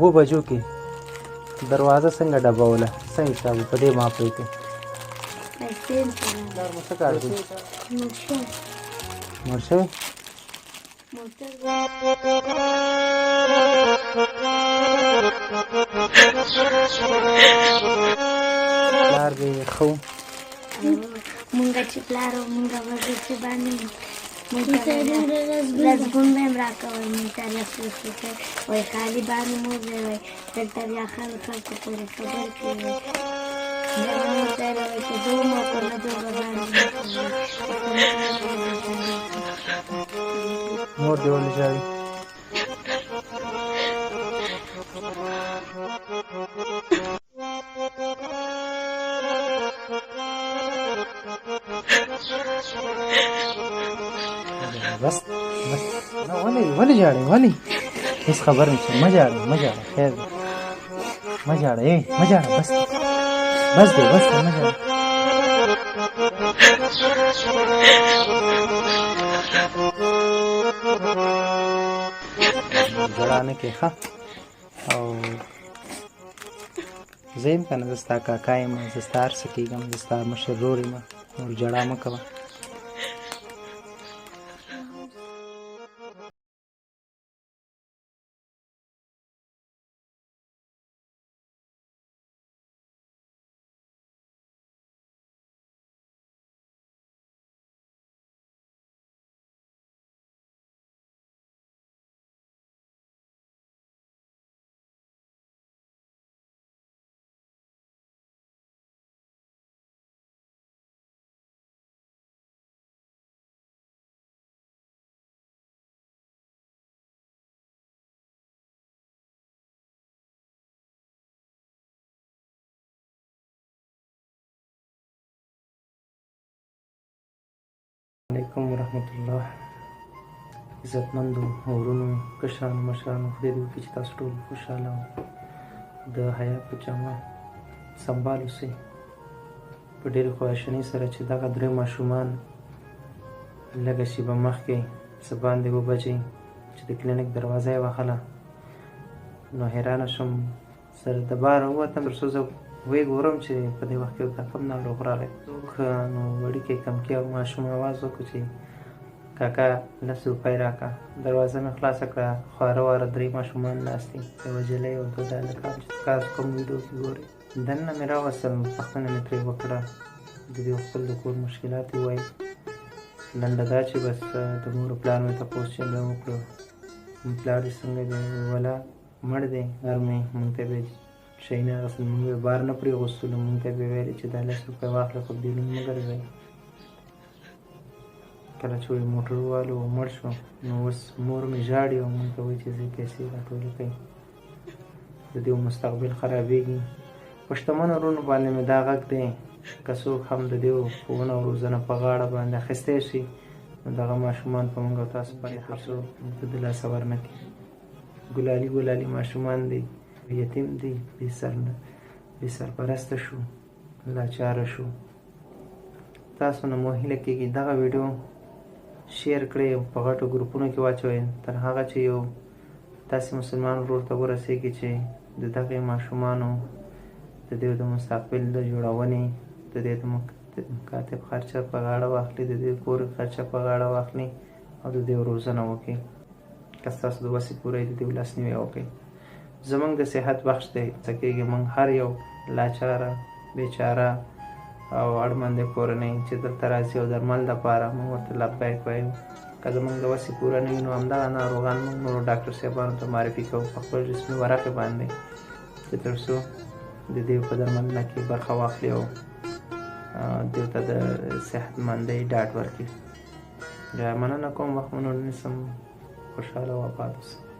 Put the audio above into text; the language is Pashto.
اوه بجو کې دروازه څنګه ډبوله څه حساب په دې ما پرېږدې پلار مو څه کار کوي مړ شوی پلار دې ښه و مونږه چې پلار و مونږه به چې باندې رسګون به هم راکول مونږ ته رسوس وکړ وایي خالي باندې مور دی وایي دلته بیا خلکو پورې خبر کوي که دوه مو که نه دوه به باندې مور دې ولې ژاړي بس بس نه ولې ژاړې ولې هېڅ خبر نشته مه ژاړه مه ژاړه خیر دی مه ژاړه مه ژاړه بس دی بس دی مه ژاړه ژړا نه کوې ښه او زه یم که نه زه ستا کاکا یم زه ستا هر څه کېږم زه ستا مشر ورور یم نور ژړا مه کوه علیکم ورحمت الله عزتمندو ورونو کشرانو مشرانو خدای دې وکړي چې تاسو ټول خوشحاله او د حیا په جامه سنبال اوسئ په ډېرې خواشنۍ سره چې دغه درې ماشومان لږه شېبه مخکې څه باندې 7 بجې چې د کلینیک دروازه یې وهله نو حیرانه شوم سره د باره ووتم تر څو زه ویې ګورم چې په دې وخت کې دا کوم ناروغ راغی نو وړوکی کمکي او ماشوم اواز وکړو چې کاکا 10 روپۍ راکړه دروازه مې خلاصه کړه خواره واره 3 ماشومان ناست دي یوه جلۍ او 2 هلکان چې تاسو کوم ویډیو کې ګورئ دننه مې راوستل پوښتنه مې ترې وکړه د دې خپل د کور مشکلات یې وویل لنډه دا چې بس د مور پلار مې تپوس چې مې وکړو پلار دې څنګه دی ولا مړ دی ګرمې مونږ ته به شی نه اخیستل مونږ یې بار نه پرېغوستلو مونږ ته به ویلې چې دا 10 روپۍ واخله خو بیرون مه ګرځئ کله چې وایي موټروالو مړ شو نو اوس مور مې ژاړي او مونږ ته وایي چې زه پیسې راټولې کوي د دې مستقبل خرابېږي په شتمنو وروڼو باندې مې دا غږ دی که څوک هم د دې ښوونه او روزنه په غاړه باندې اخیستی شي نو دغه ماشومان په مونږ او تاسو باندې هڅو د لاسه ورنه کړي ګلالي ماشومان دي یتیم دي بې سرپرسته شو لاچاره شو تاسو نه مو هیله کېږي دغه ویډیو شیر کړئ او په غټو ګروپونو کې واچوئ تر هغه چې یو داسې مسلمان ورور ته ورسېږي چې د دغې ماشومانو د دې د مستقبل د جوړونې د دې د مکاتب خرچه په غاړه واخلي د دې کور خرچه په غاړه واخلي او د دې روزنه وکړي که ستاسو د وسې پوره د دې لاسنیوی وکړئ زمونږ د صحت بخش دی څه کېږي موږ هر یو لاچاره بیچاره او اړمندې کورنۍ چې دلته راځي او درمل دپاره موږ ورته لبیک وایو که زموږ د وسې پوره نه وي نو همدغه ناروغان موږ نورو ډاکټر صاحبانو ته معرفي کوو په خپل رسمي ورقې باندې چې تر څو د دې په درملنه کې برخه واخلي او دوی ته د صحتمندۍ ډاډ ورکړي بیا مننه کوم وخت مو نور نیسم خوشحاله او آباد اوسئ